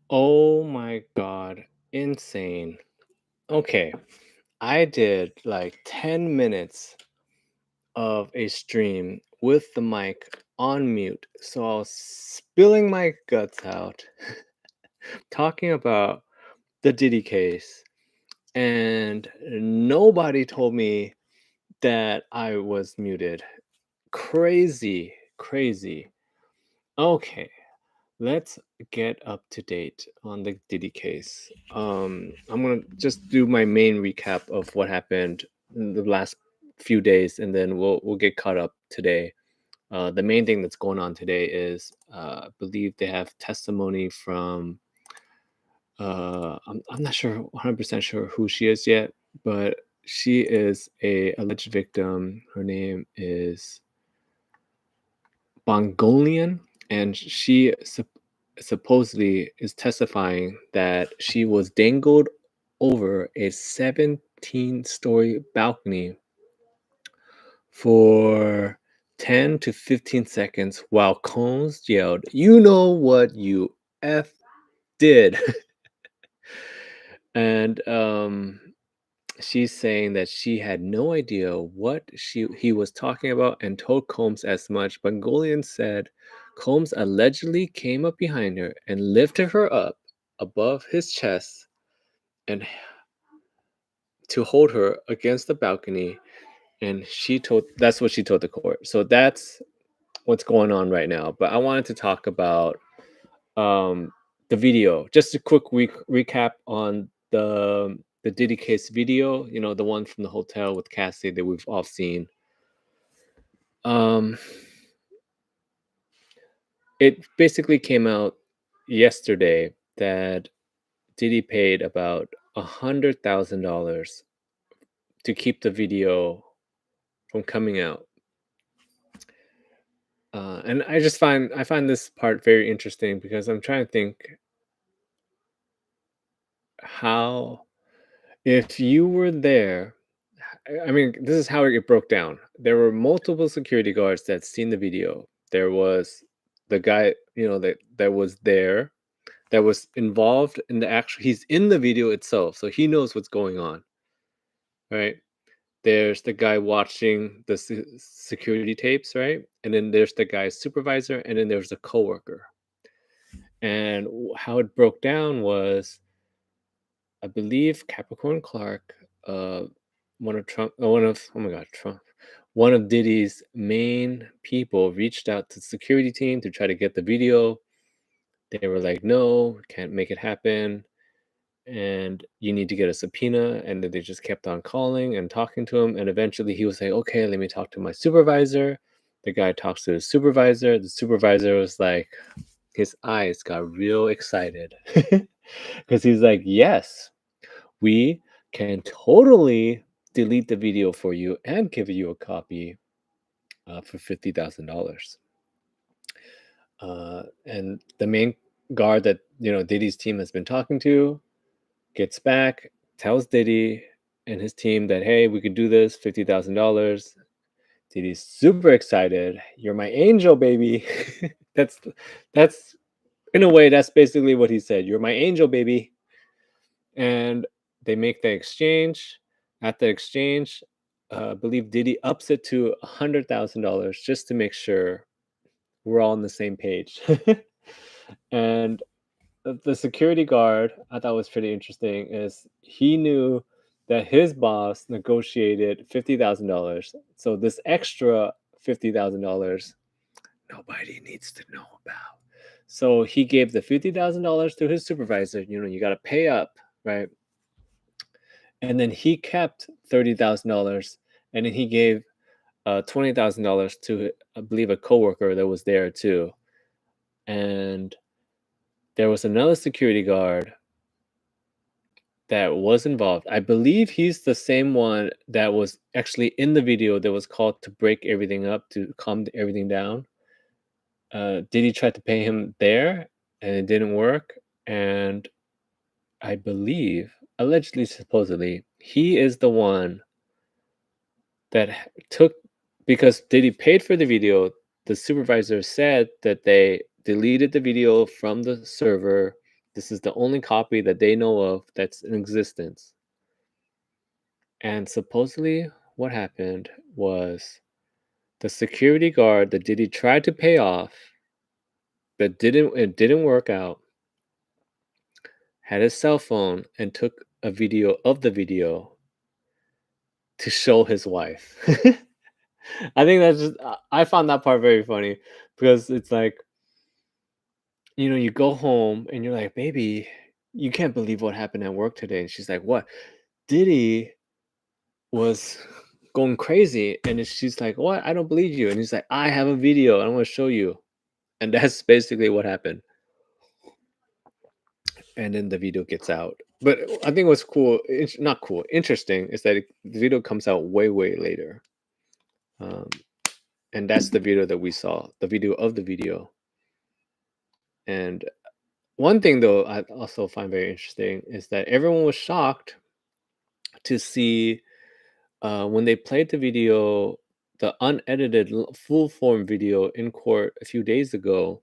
Oh my God. Insane. Okay. I did like 10 minutes of a stream with the mic on mute. So I was spilling my guts out, talking about the Diddy case, and nobody told me that I was muted. Crazy, crazy. Okay. Let's get up to date on the Diddy case. I'm gonna just do my main recap of what happened in the last few days, and then we'll get caught up today. The main thing that's going on today is, I believe they have testimony from. I'm not sure 100% sure who she is yet, but she is a alleged victim. Her name is Mongolian, and she supposedly is testifying that she was dangled over a 17-story balcony for 10 to 15 seconds while Combs yelled, "You know what you F did." And she's saying that she had no idea what he was talking about and told Combs as much. Mongolian said Combs allegedly came up behind her and lifted her up above his chest and to hold her against the balcony. And that's what she told the court. So that's what's going on right now. But I wanted to talk about um, the video. Just a quick recap on the Diddy case video. You know, the one from the hotel with Cassie that we've all seen. Um, it basically came out yesterday that Diddy paid about $100,000 to keep the video from coming out. And I find this part very interesting because I'm trying to think how, if you were there, I mean, this is how it broke down. There were multiple security guards that seen the video. There was the guy, that was there, that was involved in the actual. He's in the video itself, so he knows what's going on, right? There's the guy watching the security tapes, right? And then there's the guy's supervisor, and then there's a coworker. And how it broke down was, I believe Capricorn Clark, oh my God, Trump, one of Diddy's main people reached out to the security team to try to get the video. They were like, no, can't make it happen. And you need to get a subpoena. And then they just kept on calling and talking to him. And eventually he was like, okay, let me talk to my supervisor. The guy talks to his supervisor. The supervisor was like, his eyes got real excited because he's like, yes, we can totally delete the video for you and give you a copy for $50,000. And the main guard that Diddy's team has been talking to gets back, tells Diddy and his team that, hey, we could do this, $50,000. Diddy's super excited. You're my angel, baby. that's in a way that's basically what he said. You're my angel, baby. And they make the exchange. At the exchange, I believe Diddy ups it to $100,000 just to make sure we're all on the same page. And the security guard I thought was pretty interesting is he knew that his boss negotiated $50,000. So this extra $50,000 nobody needs to know about. So he gave the $50,000 to his supervisor. You got to pay up, right? And then he kept $30,000, and then he gave $20,000 to, I believe, a coworker that was there too. And there was another security guard that was involved. I believe he's the same one that was actually in the video that was called to break everything up, to calm everything down. Diddy tried to pay him there, and it didn't work. And I believe, allegedly, supposedly, he is the one that took, because Diddy paid for the video. The supervisor said that they deleted the video from the server. This is the only copy that they know of that's in existence. And supposedly, what happened was the security guard that Diddy tried to pay off, but didn't work out, had his cell phone and took a video of the video to show his wife. I think that's just I found that part very funny because it's like, you go home and you're like, "Baby, you can't believe what happened at work today." And she's like, "What?" Diddy was going crazy, and she's like, "What? I don't believe you." And he's like, "I have a video. I'm gonna show you." And that's basically what happened. And then the video gets out. But I think what's cool, it's not cool, interesting, is that the video comes out way, way later. Um, and that's the video that we saw, the video of the video. And one thing, though, I also find very interesting is that everyone was shocked to see when they played the video, the unedited full form video in court a few days ago.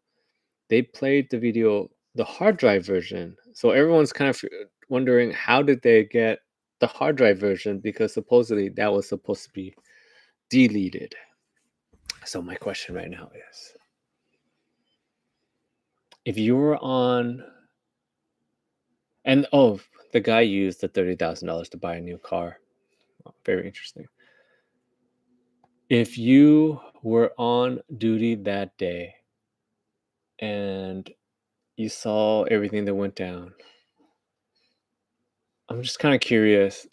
They played the video, the hard drive version. So everyone's kind of wondering how did they get the hard drive version because supposedly that was supposed to be deleted. So my question right now is, if you were on, and oh, the guy used the $30,000 to buy a new car. Oh, very interesting. If you were on duty that day and you saw everything that went down, I'm just kind of curious,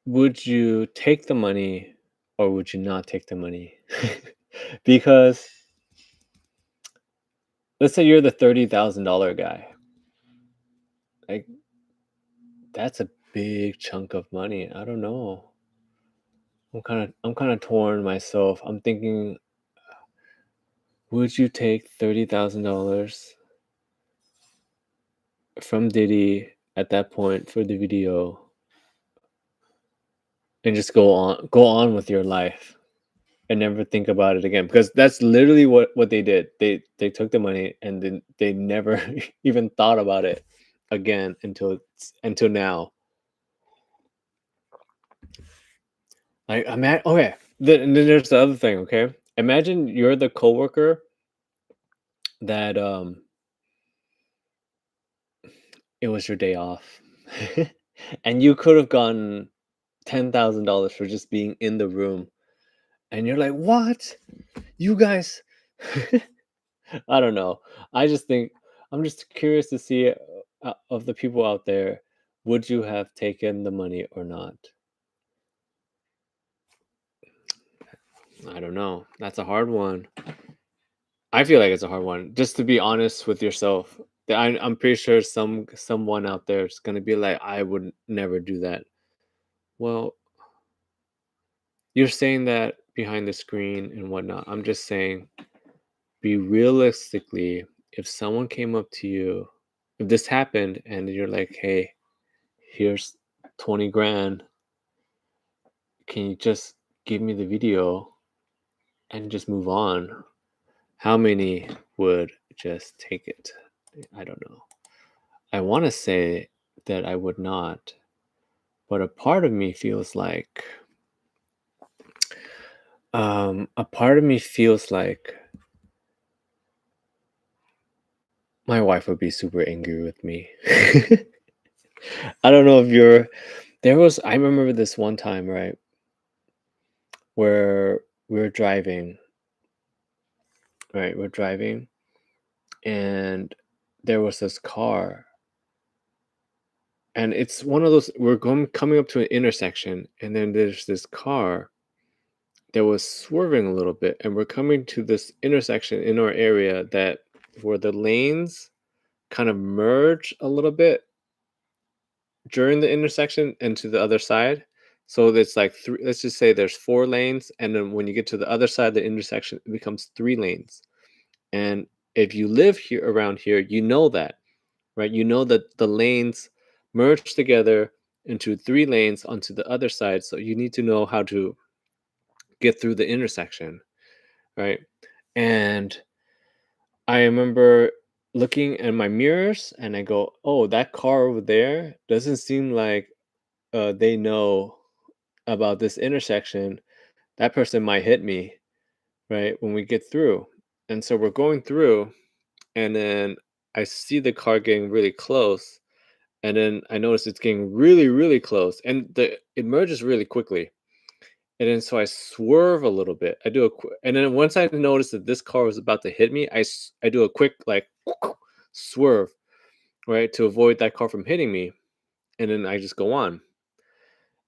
would you take the money or would you not take the money? Because let's say you're the $30,000 guy. Like, that's a big chunk of money. I don't know. I'm kind of torn myself. I'm thinking, would you take $30,000 from Diddy at that point for the video and just go on with your life and never think about it again? Because that's literally what they did. They took the money and then they never even thought about it again until now. Like, okay, and then there's the other thing. Okay, imagine you're the coworker that it was your day off, and you could have gotten $10,000 for just being in the room, and you're like, "What? You guys?" I don't know. I just think I'm just curious to see of the people out there, would you have taken the money or not? I don't know. That's a hard one. I feel like it's a hard one. Just to be honest with yourself, I'm pretty sure someone out there is gonna be like, I would never do that. Well, you're saying that behind the screen and whatnot. I'm just saying, be realistically, if someone came up to you, if this happened and you're like, hey, here's 20 grand, can you just give me the video and just move on? How many would just take it? I don't know. I want to say that I would not, but a part of me feels like, a part of me feels like my wife would be super angry with me. I don't know if I remember this one time, right, where we're driving, right? We're driving and there was this car, and it's one of those, we're coming up to an intersection and then there's this car that was swerving a little bit, and we're coming to this intersection in our area that where the lanes kind of merge a little bit during the intersection and to the other side. So it's like three, let's just say there's four lanes, and then when you get to the other side of the intersection, it becomes three lanes. And if you live here around here, you know that, right? You know that the lanes merge together into three lanes onto the other side. So you need to know how to get through the intersection, right? And I remember looking at my mirrors and I go, "Oh, that car over there doesn't seem like they know about this intersection. That person might hit me, right, when we get through." And so we're going through, and then I see the car getting really close, and then I notice it's getting really, really close, and it merges really quickly. And then so I swerve a little bit. I do and then once I notice that this car was about to hit me, I do a quick like swerve, right, to avoid that car from hitting me, and then I just go on.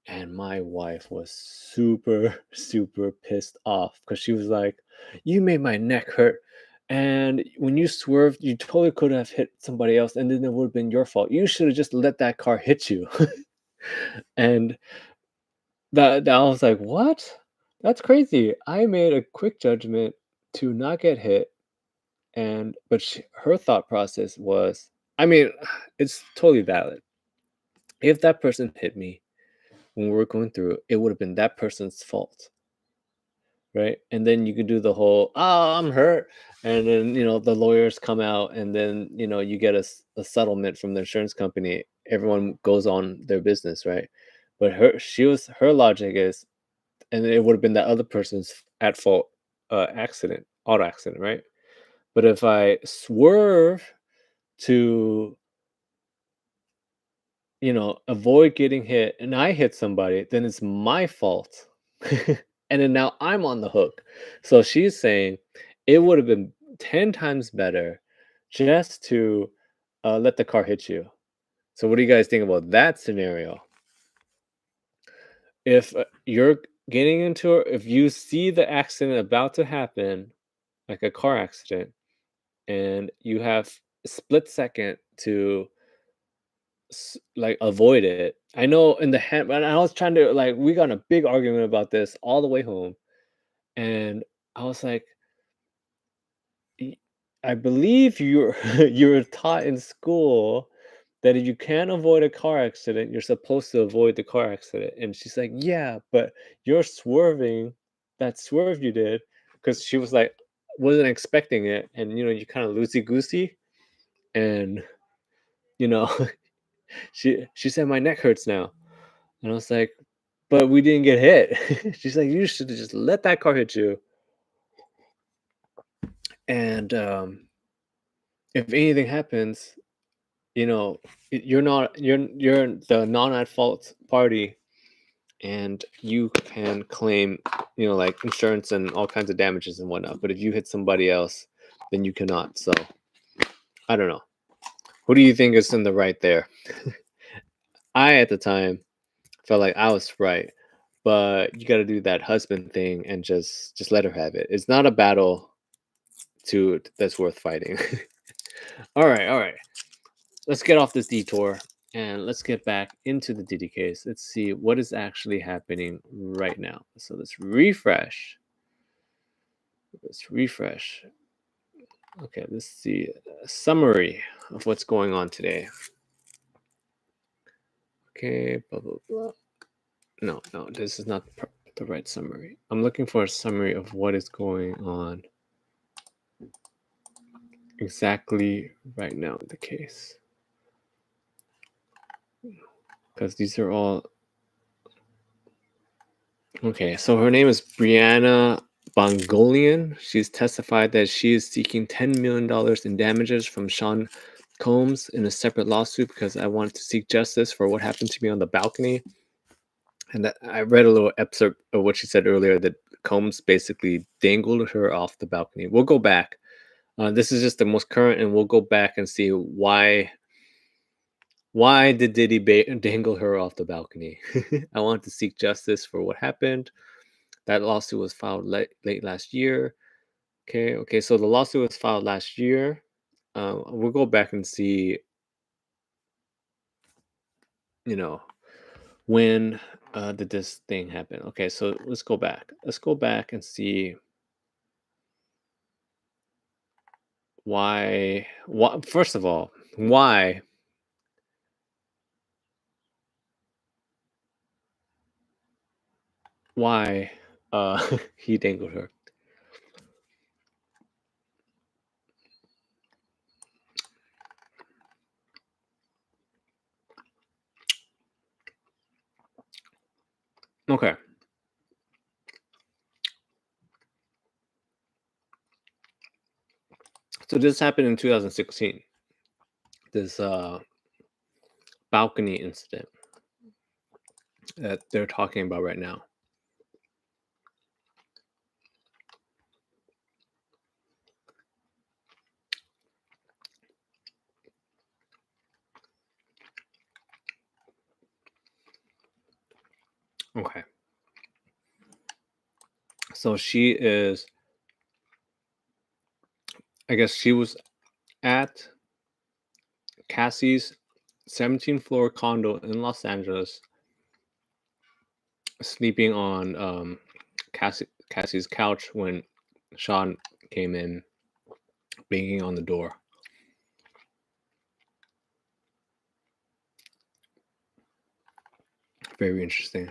And my wife was super, super pissed off because she was like, "You made my neck hurt. And when you swerved, you totally could have hit somebody else, and then it would have been your fault. You should have just let that car hit you." And that I was like, "What? That's crazy. I made a quick judgment to not get hit." And but her thought process was, I mean, it's totally valid. If that person hit me when we were going through, it would have been that person's fault, right? And then you could do the whole, "Oh, I'm hurt," and then the lawyers come out, and then you get a settlement from the insurance company. Everyone goes on their business, right? But her logic is, and it would have been that other person's at fault auto accident, right? But if I swerve to avoid getting hit and I hit somebody, then it's my fault. And then now I'm on the hook. So she's saying it would have been 10 times better just to let the car hit you. So, what do you guys think about that scenario? If you're getting into it, if you see the accident about to happen, like a car accident, and you have a split second to like avoid it. I know in the hand, but I was trying to like we got in a big argument about this all the way home, and I was like, "Y- I believe you're you're taught in school that if you can't avoid a car accident, you're supposed to avoid the car accident." And she's like, "Yeah, but you're swerving. That swerve you did," because she was like, wasn't expecting it, and you kind of loosey goosey, and you know, she said my neck hurts now. And I was like, "But we didn't get hit." She's like, "You should have just let that car hit you. And if anything happens, you're the non at fault party, and you can claim, like insurance and all kinds of damages and whatnot. But if you hit somebody else, then you cannot." So I don't know. Who do you think is in the right there? I at the time felt like I was right, but you got to do that husband thing and just let her have it. It's not a battle that's worth fighting. All right. Let's get off this detour and let's get back into the Diddy case. Let's see what is actually happening right now. So let's refresh. Let's refresh. Okay, let's see a summary of what's going on today. Okay, blah blah blah. No, no, this is not the right summary. I'm looking for a summary of what is going on exactly right now in the case, because these are all okay. So her name is Brianna Bongolian. She's testified that she is seeking $10 million in damages from Sean Combs in a separate lawsuit because I wanted to seek justice for what happened to me on the balcony. And I read a little excerpt of what she said earlier, that Combs basically dangled her off the balcony. We'll go back. This is just the most current, and we'll go back and see why did Diddy dangle her off the balcony. I want to seek justice for what happened. That lawsuit was filed late last year. Okay. So the lawsuit was filed last year. We'll go back and see, you know, when did this thing happen? Okay, so let's go back. Let's go back and see why. First of all, why he dangled her. Okay. So this happened in 2016. This balcony incident that they're talking about right now. Okay. So she is, I guess she was at Cassie's 17th floor condo in Los Angeles, sleeping on Cassie's couch when Sean came in, banging on the door. Very interesting.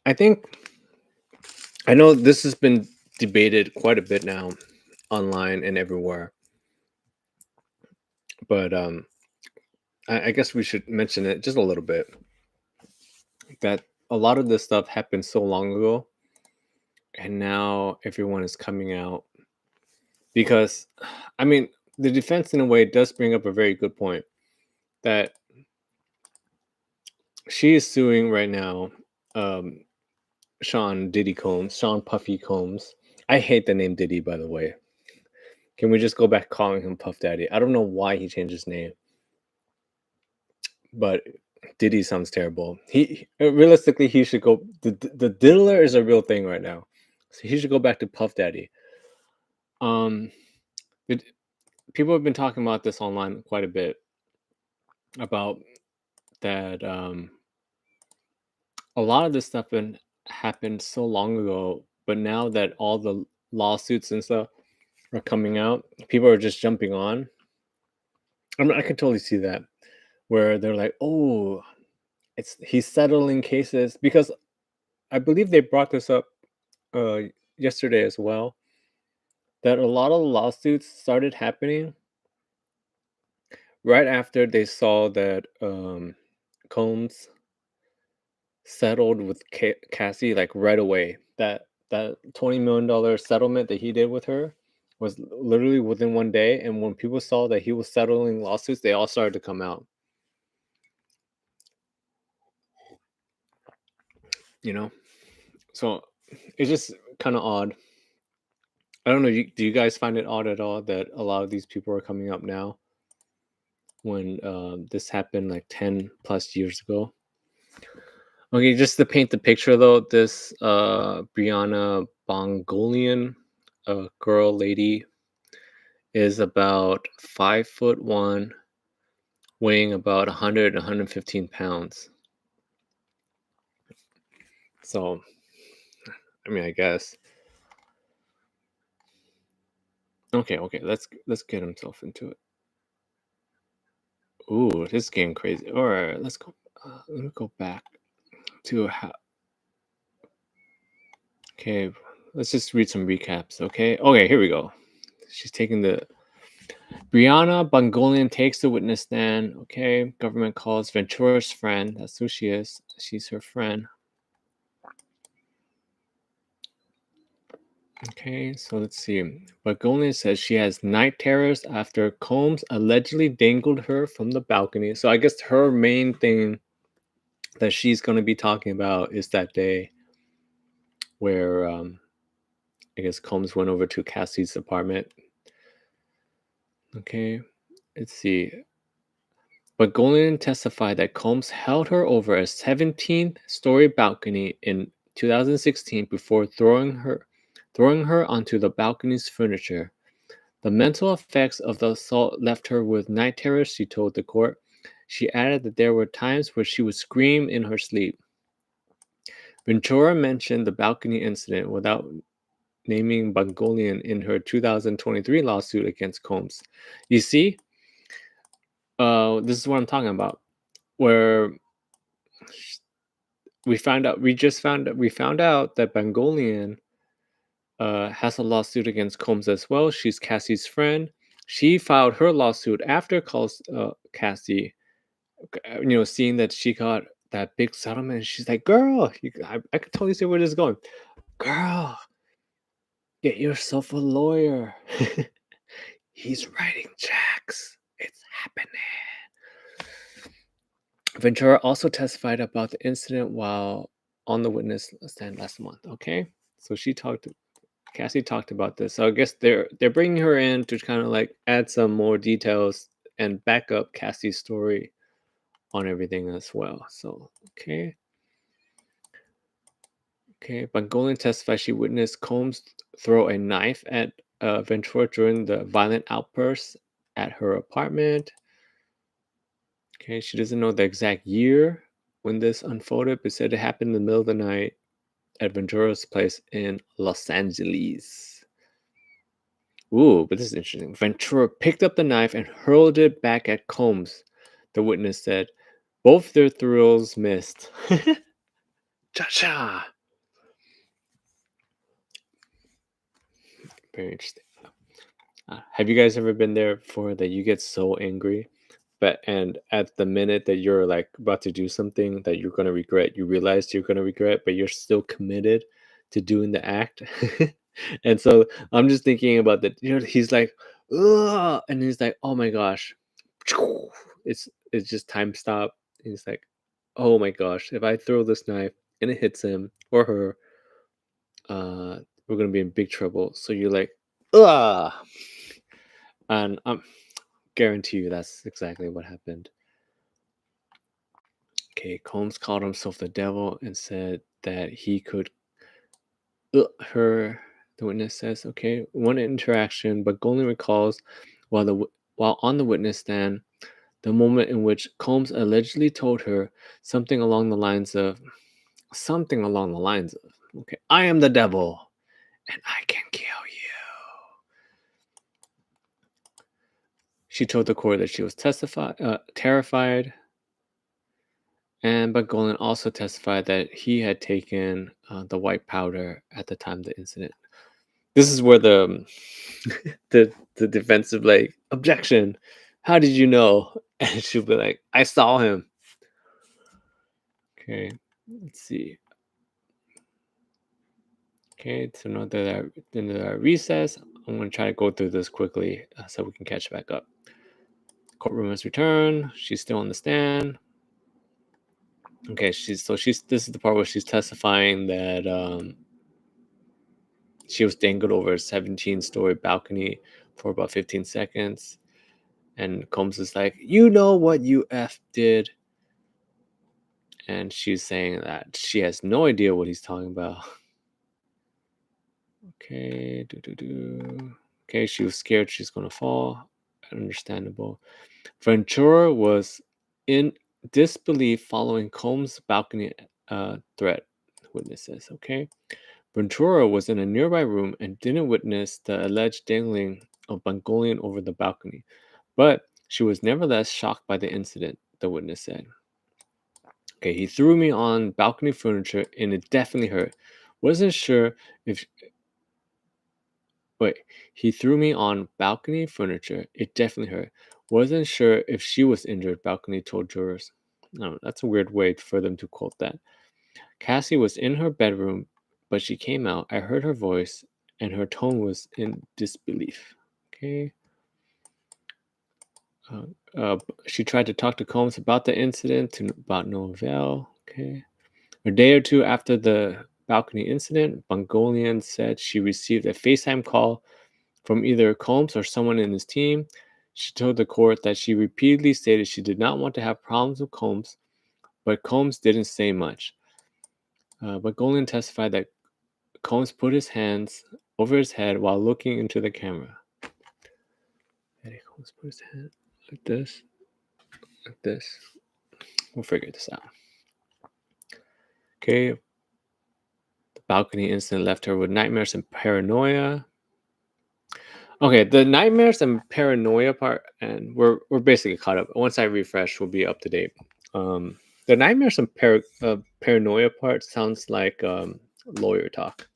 I know this has been debated quite a bit now online and everywhere, but I guess we should mention it just a little bit that a lot of this stuff happened so long ago, and now everyone is coming out because, I mean, the defense in a way does bring up a very good point that she is suing right now, um, Sean Puffy Combs. I hate the name Diddy, by the way. Can we just go back calling him Puff Daddy? I don't know why he changed his name, but Diddy sounds terrible. He realistically he should go. The diddler is a real thing right now, so he should go back to Puff Daddy. Um, it, People have been talking about this online quite a bit about that. A lot of this stuff happened so long ago, but now that all the lawsuits and stuff are coming out, people are just jumping on. I mean, I can totally see that where they're like, "Oh, he's settling cases," because I believe they brought this up uh, yesterday as well. That a lot of lawsuits started happening right after they saw that Combs settled with Cassie like right away. That $20 million settlement that he did with her was literally within one day, and when people saw that he was settling lawsuits, they all started to come out. You know, so it's just kind of odd. I don't know. Do you guys find it odd at all that a lot of these people are coming up now when this happened like 10 plus years ago? Okay, just to paint the picture though, this Brianna Bongolian, girl lady, is about 5'1", weighing about 115 pounds. So, I mean, I guess. Okay, let's get himself into it. Ooh, this is getting crazy. All right, let's go. Let me go back to how. Okay, let's just read some recaps. Okay, here we go. She's taking the Brianna Bongolian takes the witness stand. Okay, government calls Ventura's friend. That's who she is. She's her friend. Okay, so let's see. Bongolian says she has night terrors after Combs allegedly dangled her from the balcony. So I guess her main thing that she's going to be talking about is that day where I guess Combs went over to Cassie's apartment. Okay, let's see. But Golian testified that Combs held her over a 17-story balcony in 2016 before throwing her onto the balcony's furniture. The mental effects of the assault left her with night terrors, she told the court. She added that there were times where she would scream in her sleep. Ventura mentioned the balcony incident without naming Bongolian in her 2023 lawsuit against Combs. You see, this is what I'm talking about, where we found out that Bongolian has a lawsuit against Combs as well. She's Cassie's friend. She filed her lawsuit after Cassie, seeing that she got that big settlement. She's like, "Girl, I could totally see where this is going. Girl, get yourself a lawyer. He's writing checks. It's happening." Ventura also testified about the incident while on the witness stand last month. Okay, so Cassie talked about this. So I guess they're bringing her in to kind of like add some more details and back up Cassie's story on everything as well. So okay. Bangolian testified she witnessed Combs throw a knife at Ventura during the violent outburst at her apartment. Okay, she doesn't know the exact year when this unfolded, but said it happened in the middle of the night at Ventura's place in Los Angeles. Ooh, but this is interesting. Ventura picked up the knife and hurled it back at Combs, the witness said. Both their throws missed. Cha-cha! Very interesting. Have you guys ever been there before that you get so angry, and at the minute that you're like about to do something that you're gonna regret, you realize you're gonna regret, but you're still committed to doing the act? And so I'm just thinking about that. He's like, ugh, and he's like, oh my gosh, it's just time stop. And he's like, oh my gosh, if I throw this knife and it hits him or her, uh, we're gonna be in big trouble. So you're like, ugh, and I'm guarantee you that's exactly what happened. Okay, Combs called himself the devil and said that he could her. The witness says, okay, one interaction, but Golding recalls while on the witness stand the moment in which Combs allegedly told her something along the lines of, okay, I am the devil and I can kill you. She told the court that she was terrified. And but Golan also testified that he had taken the white powder at the time of the incident. This is where the the defensive like objection. How did you know? And she'll be like, I saw him. Okay, let's see. Okay, so now that in the recess, I'm going to try to go through this quickly so we can catch back up. Courtroom has returned. She's still on the stand. Okay, this is the part where she's testifying that she was dangled over a 17-story balcony for about 15 seconds. And Combs is like, you know what you F did? And she's saying that she has no idea what he's talking about. Okay, Okay, she was scared she's going to fall. Understandable. Ventura was in disbelief following Combs' balcony threat, witnesses. Okay. Ventura was in a nearby room and didn't witness the alleged dangling of Bangolian over the balcony, but she was nevertheless shocked by the incident, the witness said. Okay, he threw me on balcony furniture and it definitely hurt. Wasn't sure if. Wait, he threw me on balcony furniture. It definitely hurt. Wasn't sure if she was injured, balcony told jurors. I don't know, that's a weird way for them to quote that. Cassie was in her bedroom, but she came out. I heard her voice, and her tone was in disbelief. Okay. Uh, she tried to talk to Combs about the incident, about no avail. Okay. A day or two after the balcony incident, Bangolian said she received a FaceTime call from either Combs or someone in his team. She told the court that she repeatedly stated she did not want to have problems with Combs, but Combs didn't say much. Bangolian testified that Combs put his hands over his head while looking into the camera. Combs put his hand like this, like this. We'll figure this out. Okay. The balcony incident left her with nightmares and paranoia. Okay, the nightmares and paranoia part, and we're basically caught up. Once I refresh, we'll be up to date. The nightmares and paranoia part sounds like lawyer talk.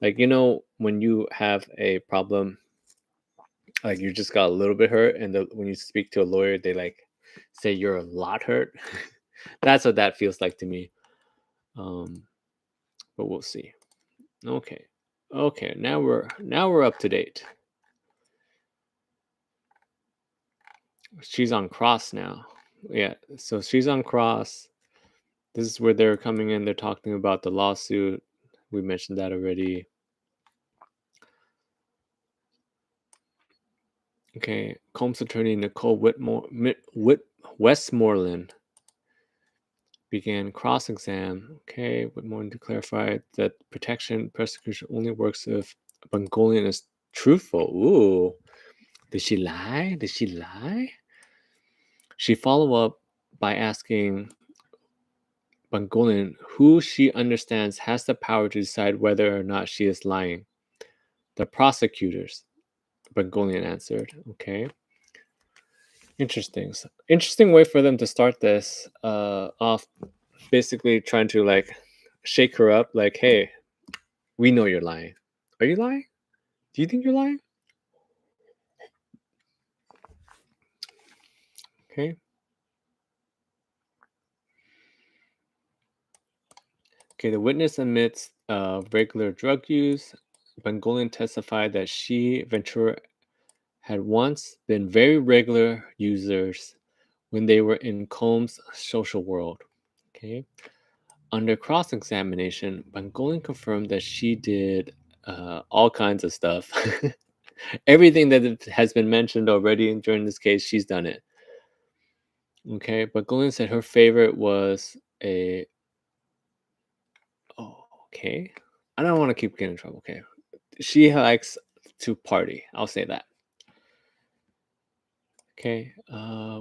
Like when you have a problem, like you just got a little bit hurt, and when you speak to a lawyer, they like say you're a lot hurt. That's what that feels like to me. Um, but we'll see. Okay. Okay, now we're up to date. She's on Cross now. Yeah, so she's on Cross. This is where they're coming in. They're talking about the lawsuit. We mentioned that already. Okay, Combs attorney Nicole Westmoreland began cross-exam. Okay, Whitmore to clarify that protection prosecution only works if Bangolian is truthful. Ooh, did she lie? Did she lie? She followed up by asking Bangolian who she understands has the power to decide whether or not she is lying. The prosecutors, Bangolian answered. Okay. Interesting. Interesting way for them to start this off, basically trying to like shake her up, like, hey, we know you're lying. Are you lying? Do you think you're lying? Okay. Okay, the witness admits regular drug use. Bangolian testified that she, Ventura, had once been very regular users when they were in Combs' social world. Okay. Under cross examination, Bangolian confirmed that she did all kinds of stuff. Everything that has been mentioned already during this case, she's done it. Okay. Bangolian said her favorite was a. Oh, okay. I don't want to keep getting in trouble. Okay. She likes to party. I'll say that. Okay.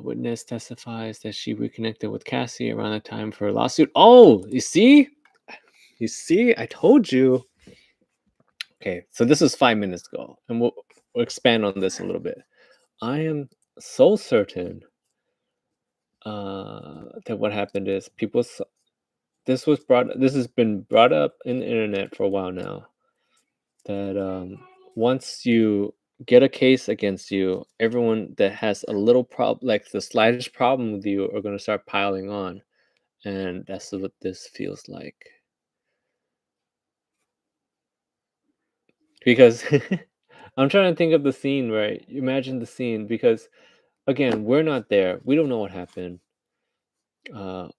Witness testifies that she reconnected with Cassie around the time for her lawsuit. Oh, you see? You see? I told you. Okay, so this is 5 minutes ago, and we'll expand on this a little bit. I am so certain that what happened is this has been brought up in the internet for a while now, that once you get a case against you, everyone that has a little problem, like the slightest problem with you, are going to start piling on, and that's what this feels like. Because I'm trying to think of the scene, right? Imagine the scene, because again, we're not there. We don't know what happened.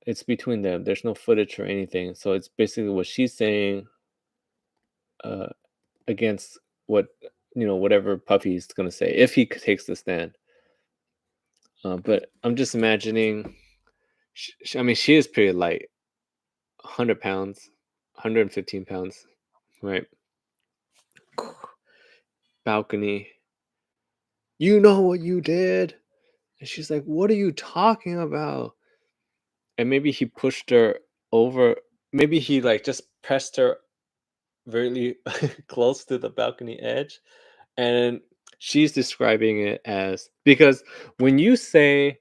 It's between them. There's no footage or anything. So it's basically what she's saying uh, against what, whatever Puffy's gonna say if he takes the stand. But I'm just imagining. I mean, she is pretty light, 100 pounds, 115 pounds, right? Balcony. You know what you did? And she's like, "What are you talking about?" And maybe he pushed her over. Maybe he like just pressed her really close to the balcony edge, and she's describing it as, because when you say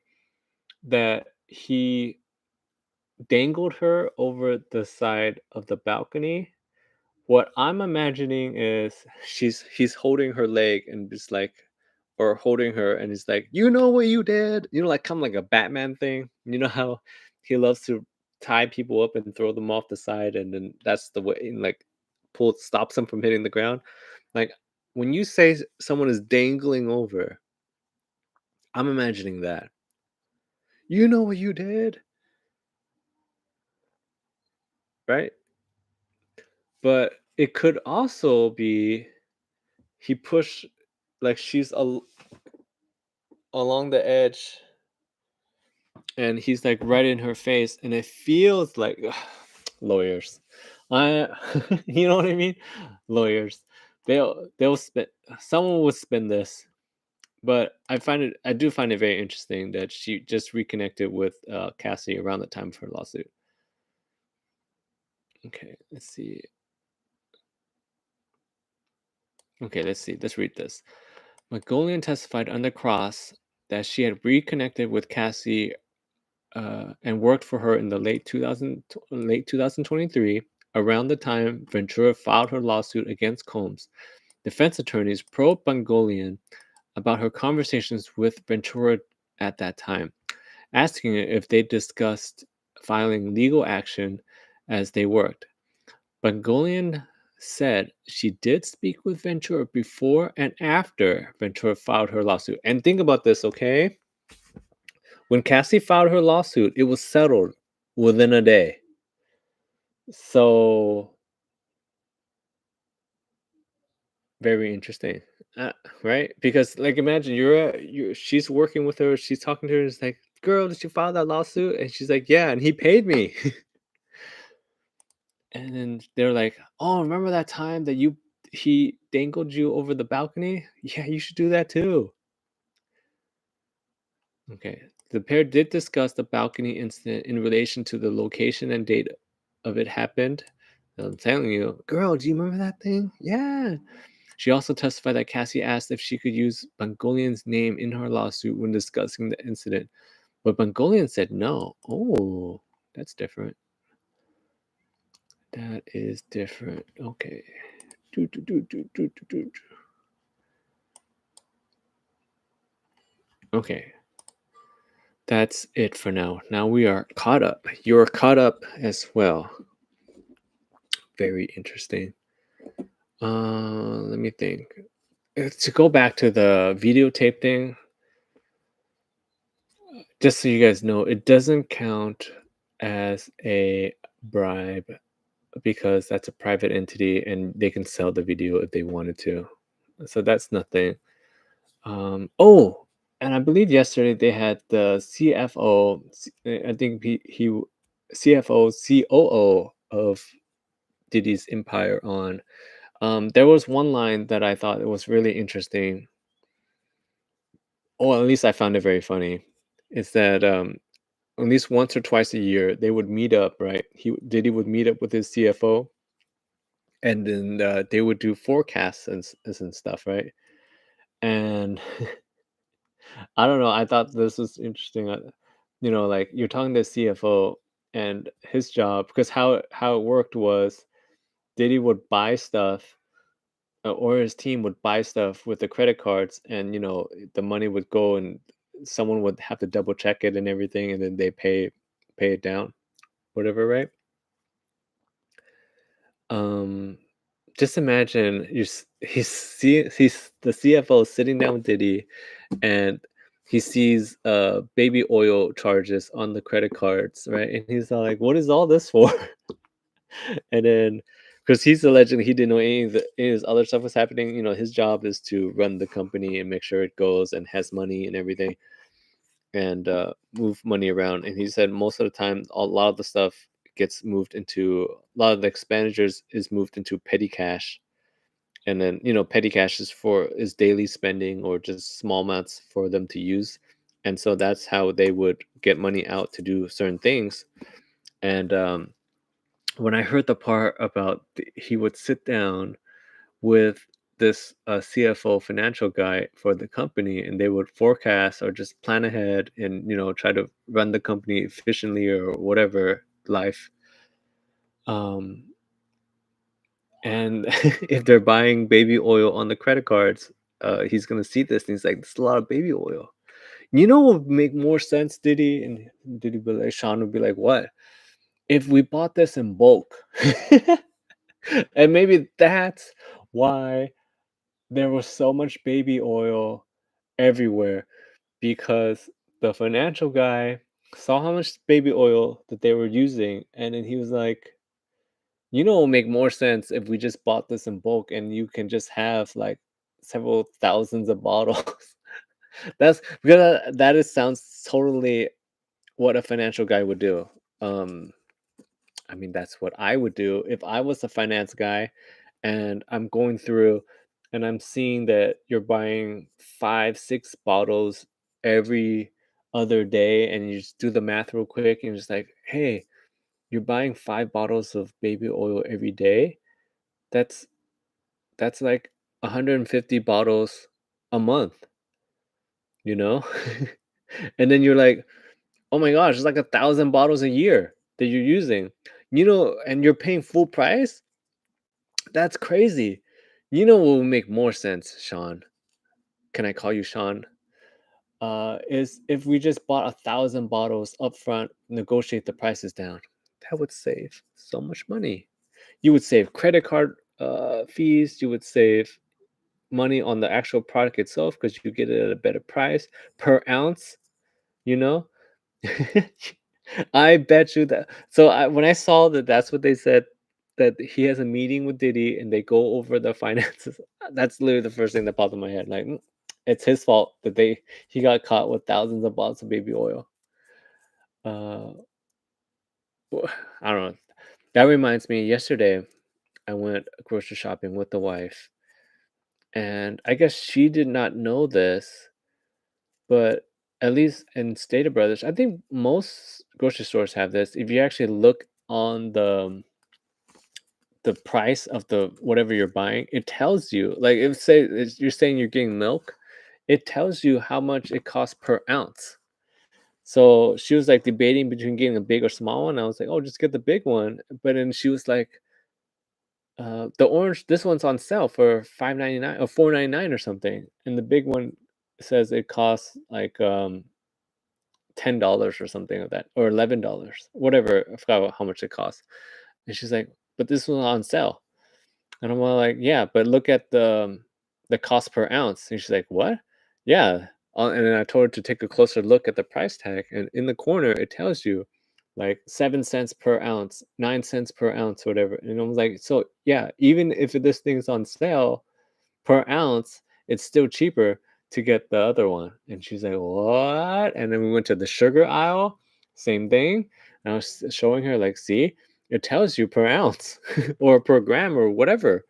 that he dangled her over the side of the balcony, what I'm imagining is he's holding her leg and just like, or holding her, and he's like, you know what you did, like kind of like a Batman thing. You know how he loves to tie people up and throw them off the side, and then that's the way, and like stops them from hitting the ground. Like when you say someone is dangling over, I'm imagining that. You know what you did, right? But it could also be he pushed, like she's along the edge, and he's like right in her face, and it feels like lawyers. I, you know what I mean? Lawyers. They'll spin. Someone will spin this, but I do find it very interesting that she just reconnected with Cassie around the time of her lawsuit. Okay, let's see. Okay, let's see. Let's read this. Mongolian testified under cross that she had reconnected with Cassie and worked for her in the late 2023, around the time Ventura filed her lawsuit against Combs. Defense attorneys probed Mongolian about her conversations with Ventura at that time, asking her if they discussed filing legal action as they worked. Bangolian said she did speak with Ventura before and after Ventura filed her lawsuit. And think about this, okay? When Cassie filed her lawsuit, it was settled within a day. So very interesting, uh, right? Because like, imagine she's working with her, she's talking to her, it's like, "Girl, did you file that lawsuit?" And she's like, "Yeah, and he paid me." And then they're like, "Oh, remember that time that he dangled you over the balcony? Yeah, you should do that too." Okay. The pair did discuss the balcony incident in relation to the location and date of it happened. I'm telling you, girl, do you remember that thing? Yeah. She also testified that Cassie asked if she could use Bangolian's name in her lawsuit when discussing the incident, but Bangolian said no. Oh, that's different. That is different. Okay. Do, do, do, do, do, do, do. Okay. That's it for now. Now we are caught up. You're caught up as well. Very interesting. Let me think. To go back to the videotape thing, just so you guys know, it doesn't count as a bribe because that's a private entity and they can sell the video if they wanted to. So that's nothing. Oh, and I believe yesterday they had the CFO. I think he CFO COO of Diddy's empire on. There was one line that I thought it was really interesting. Or at least I found it very funny. Is that at least once or twice a year they would meet up, right? Diddy would meet up with his CFO, and then they would do forecasts and stuff, right? And I don't know. I thought this was interesting. Like you're talking to CFO and his job because how it worked was Diddy would buy stuff or his team would buy stuff with the credit cards, and the money would go and someone would have to double check it and everything, and then they pay it down, whatever, right? Um, just imagine he's the CFO sitting down with Diddy, and he sees baby oil charges on the credit cards, right? And he's like, "What is all this for?" And then, because he's alleging he didn't know any of his other stuff was happening. His job is to run the company and make sure it goes and has money and everything, and move money around. And he said most of the time, a lot of the stuff gets moved into a lot of the expenditures is moved into petty cash, and then petty cash is daily spending or just small amounts for them to use, and so that's how they would get money out to do certain things. And when I heard the part about he would sit down with this CFO financial guy for the company, and they would forecast or just plan ahead and try to run the company efficiently or whatever life. Um, and if they're buying baby oil on the credit cards, he's gonna see this and he's like, "This is a lot of baby oil." What would make more sense, Diddy? And Diddy be like, Sean would be like, "What? If we bought this in bulk?" And maybe that's why there was so much baby oil everywhere, because the financial guy saw how much baby oil that they were using, and then he was like, it will make more sense if we just bought this in bulk and you can just have like several thousands of bottles." That's because sounds totally what a financial guy would do. Um, I mean, that's what I would do if I was a finance guy and I'm going through and I'm seeing that you're buying 5, 6 bottles every other day, and you just do the math real quick and you're just like, hey, you're buying 5 bottles of baby oil every day. That's like 150 bottles a month, you know? And then you're like, oh my gosh, it's like 1,000 bottles a year that you're using. And you're paying full price? That's crazy. What will make more sense, Sean? Can I call you Sean? is if we just bought 1,000 bottles up front, negotiate the prices down. That would save so much money. You would save credit card fees. You would save money on the actual product itself because you get it at a better price per ounce. You know, I bet you that. So when I saw that, that's what they said, that he has a meeting with Diddy and they go over the finances. That's literally the first thing that popped in my head. Like, it's his fault that he got caught with thousands of bottles of baby oil. Uh, I don't know. That reminds me. Yesterday, I went grocery shopping with the wife, and I guess she did not know this, but at least in Stater Brothers, I think most grocery stores have this. If you actually look on the price of the whatever you're buying, it tells you. Like, if say you're saying you're getting milk, it tells you how much it costs per ounce. So she was like debating between getting a big or small one. I was like, "Oh, just get the big one." But then she was like, "The orange, this one's on sale for 5.99 or 4.99 or something," and the big one says it costs like $10 or something like that, or $11, whatever. I forgot how much it costs. And she's like, "But this one's on sale." And I'm all like, "Yeah, but look at the cost per ounce." And she's like, "What?" "Yeah." And then I told her to take a closer look at the price tag, and in the corner it tells you like 7 cents per ounce, 9 cents per ounce, whatever. And I was like, "So yeah, even if this thing's on sale per ounce, it's still cheaper to get the other one." And she's like, "What?" And then we went to the sugar aisle, same thing. And I was showing her, like, "See, it tells you per ounce or per gram or whatever,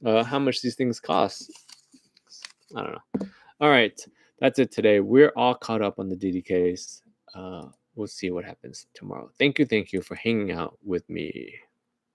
how much these things cost." I don't know. All right, that's it today. We're all caught up on the Diddy case. We'll see what happens tomorrow. Thank you for hanging out with me.